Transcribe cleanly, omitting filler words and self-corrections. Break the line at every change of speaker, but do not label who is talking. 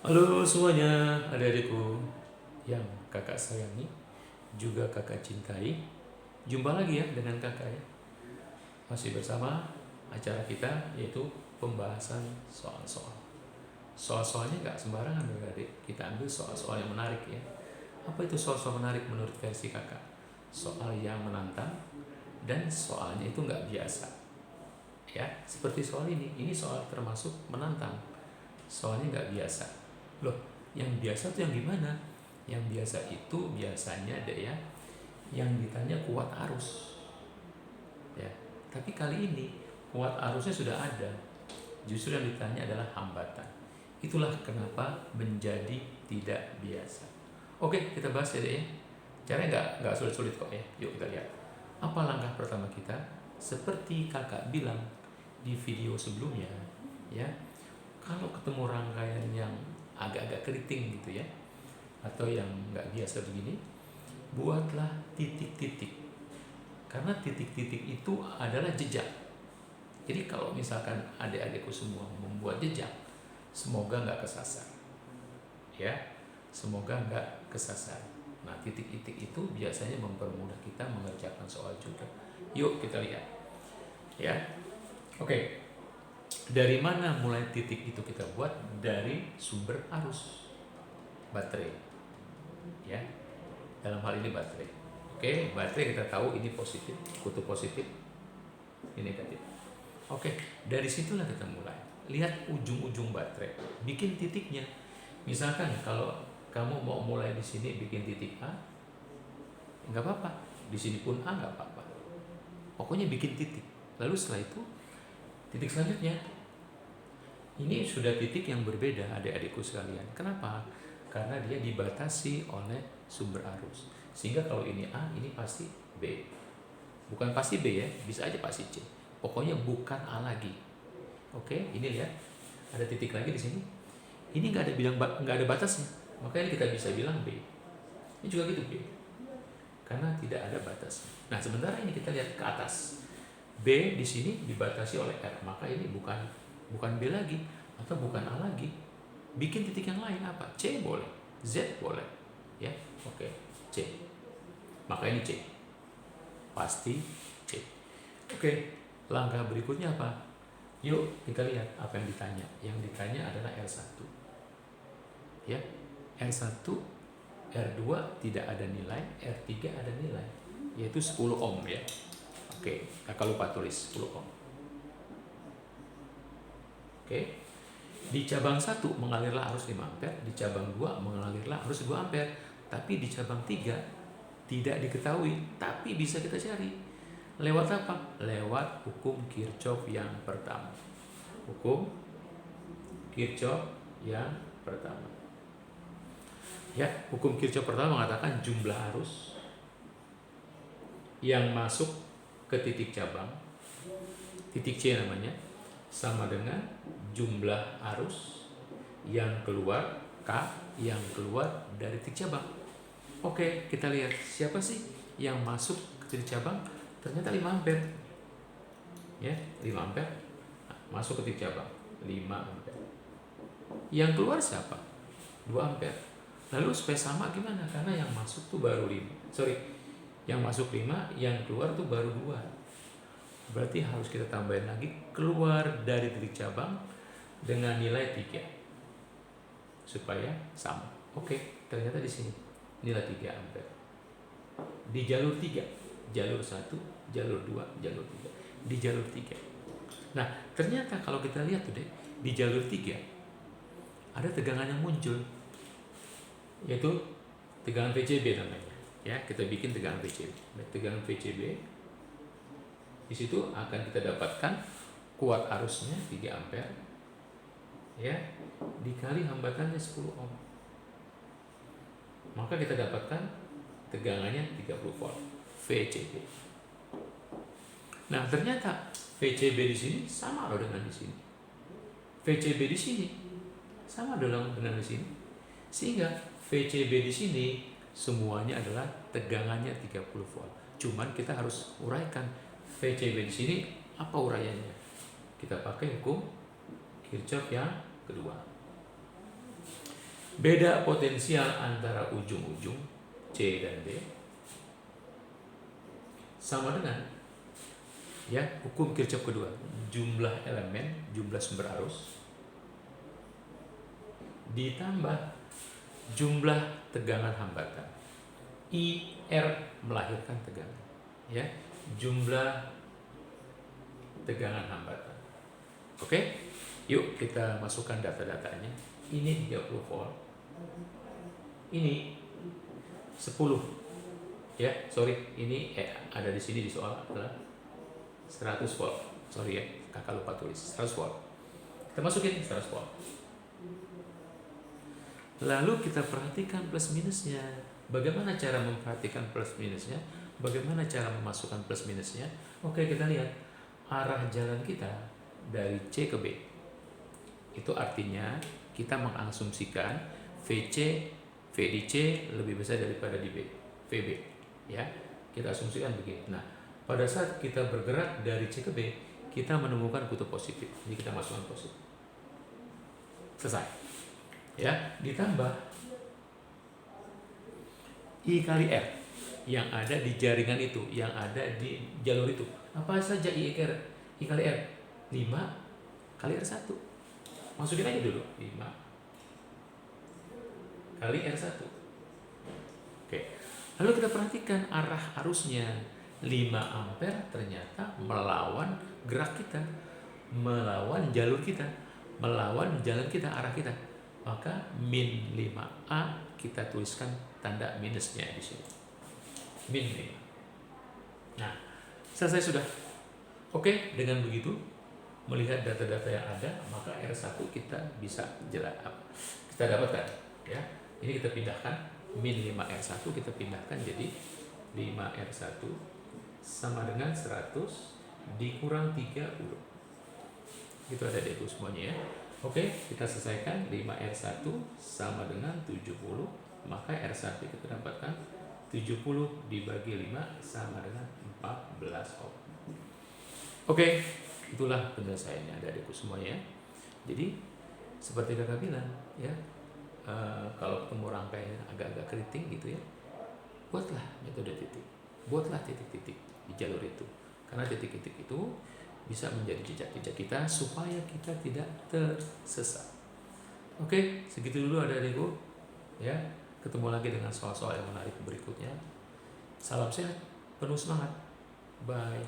Halo semuanya, adik-adikku yang kakak sayangi, juga kakak cintai. Jumpa lagi ya dengan kakak ya. Masih bersama acara kita yaitu pembahasan soal-soal. Soal-soalnya nggak sembarangan adik-adik. Kita ambil soal-soal yang menarik ya. Apa itu soal-soal menarik menurut versi kakak? Soal yang menantang dan soalnya itu nggak biasa. Ya, seperti soal ini. Ini soal termasuk menantang. Soalnya nggak biasa. Loh, yang biasa tuh yang gimana? Yang biasa itu biasanya ada ya, yang ditanya kuat arus. Ya, tapi kali ini kuat arusnya sudah ada. Justru yang ditanya adalah hambatan. Itulah kenapa menjadi tidak biasa. Oke, kita bahas ya deh ya. Caranya nggak sulit-sulit kok ya. Yuk kita lihat. Apa langkah pertama kita? Seperti kakak bilang di video sebelumnya, ya. Kalau ketemu rangkaian yang agak-agak keriting gitu ya, atau yang nggak biasa begini, buatlah titik-titik. Karena titik-titik itu adalah jejak. Jadi kalau misalkan adik-adikku semua membuat jejak, semoga nggak kesasar. Ya, semoga nggak kesasar. Nah, titik-titik itu biasanya mempermudah kita mengerjakan soal juga. Yuk kita lihat. Ya, oke. Dari mana mulai titik itu kita buat? Dari sumber arus baterai. Ya, dalam hal ini baterai. Oke, baterai kita tahu ini positif, kutub positif, ini negatif. Oke, dari situlah kita mulai. Lihat ujung-ujung baterai, bikin titiknya. Misalkan kalau kamu mau mulai di sini bikin titik A, nggak apa-apa. Di sini pun A nggak apa-apa. Pokoknya bikin titik. Lalu setelah itu titik selanjutnya. Ini sudah titik yang berbeda adik-adikku sekalian. Kenapa? Karena dia dibatasi oleh sumber arus. Sehingga kalau ini A, ini pasti B. Bukan pasti B ya, bisa aja pasti C. Pokoknya bukan A lagi. Oke, ini lihat. Ada titik lagi di sini. Ini nggak ada batasnya. Makanya kita bisa bilang B. Ini juga gitu B. Karena tidak ada batas. Nah, sementara ini kita lihat ke atas. B di sini dibatasi oleh R, maka ini bukan B lagi atau bukan A lagi. Bikin titik yang lain apa? C boleh, Z boleh. Ya, oke, C. Maka ini C. Pasti C. Oke, langkah berikutnya apa? Yuk kita lihat apa yang ditanya. Yang ditanya adalah R1. Ya, R1, R2 tidak ada nilai, R3 ada nilai, yaitu 10 ohm ya. Oke, kakak lupa tulis 10 ohm. Oke. Di cabang 1 mengalirlah arus 5 ampere, di cabang 2 mengalirlah arus 2 ampere. Tapi di cabang 3 tidak diketahui, tapi bisa kita cari. Lewat apa? Lewat hukum Kirchhoff yang pertama. Hukum Kirchhoff yang pertama. Ya, hukum Kirchhoff pertama mengatakan jumlah arus yang masuk ke titik cabang, titik C namanya, sama dengan jumlah arus yang keluar, K, yang keluar dari titik cabang. Oke, kita lihat siapa sih yang masuk ke titik cabang? Ternyata 5 ampere. Ya, 5 ampere masuk ke titik cabang, 5 ampere. Yang keluar siapa? 2 ampere. Lalu supaya sama gimana? Karena yang masuk tuh baru 5. Yang masuk 5, yang keluar tuh baru 2. Berarti harus kita tambahin lagi keluar dari titik cabang dengan nilai 3 supaya sama. Oke, ternyata di sini nilai 3 ampere. Di jalur 3, jalur 1, jalur 2, jalur 3. Di jalur 3. Nah, ternyata kalau kita lihat tuh deh, di jalur 3 ada tegangan yang muncul, yaitu tegangan VCB namanya. Ya, kita bikin tegangan VCB. Tegangan VCB di situ akan kita dapatkan kuat arusnya 3 ampere ya, dikali hambatannya 10 ohm. Maka kita dapatkan tegangannya 30 volt VCB. Nah, ternyata VCB di sini sama loh dengan di sini. VCB di sini sama dengan di sini. Sehingga VCB di sini semuanya adalah tegangannya 30 volt. Cuman kita harus uraikan VCB di sini apa uraiannya. Kita pakai hukum Kirchhoff yang kedua. Beda potensial antara ujung-ujung C dan D sama dengan ya hukum Kirchhoff kedua, jumlah elemen, jumlah sumber arus ditambah jumlah tegangan hambatan. IR melahirkan tegangan, ya, jumlah tegangan hambatan. Oke, yuk kita masukkan data-datanya. Ini 30 volt, ini 10, ya, sorry, ini ada di sini di soal adalah 100 volt, sorry ya, kakak lupa tulis 100 volt. Kita masukin 100 volt. Lalu kita perhatikan plus minusnya. Bagaimana cara memperhatikan plus minusnya? Bagaimana cara memasukkan plus minusnya? Oke, kita lihat arah jalan kita dari C ke B. Itu artinya kita mengasumsikan VC, VDC lebih besar daripada di B, VB. Ya, kita asumsikan begitu. Nah, pada saat kita bergerak dari C ke B, kita menemukan kutub positif. Jadi kita masukkan positif. Selesai. Ya, ditambah I kali R yang ada di jaringan itu, yang ada di jalur itu. Apa saja I kali R? 5 kali R1. Masukin aja dulu, 5 kali R1. Oke. Lalu kita perhatikan arah arusnya. 5 ampere ternyata melawan gerak kita, melawan jalur kita, melawan jalan kita, arah kita. Maka min 5A kita tuliskan tanda minusnya di sini. Min 5. Nah, selesai sudah. Oke, dengan begitu melihat data-data yang ada, maka R1 kita bisa kita dapatkan, ya. Ini kita pindahkan min 5 R1 kita pindahkan jadi 5 R1 sama dengan 100 dikurang 30. Itu ada di itu semuanya, ya. Oke, kita selesaikan 5R1 sama dengan 70, maka R1 kita dapatkan 70 dibagi 5 sama dengan 14 ohm. Oke, itulah penyelesaiannya adikku semuanya. Jadi seperti kakak bilang, ya, kalau ketemu rangkaian agak-agak keriting gitu ya, buatlah metode titik, buatlah titik-titik di jalur itu, karena titik-titik itu bisa menjadi jejak-jejak kita supaya kita tidak tersesat. Oke, segitu dulu adikku, ya. Ketemu lagi dengan soal-soal yang menarik berikutnya. Salam sehat, penuh semangat. Bye.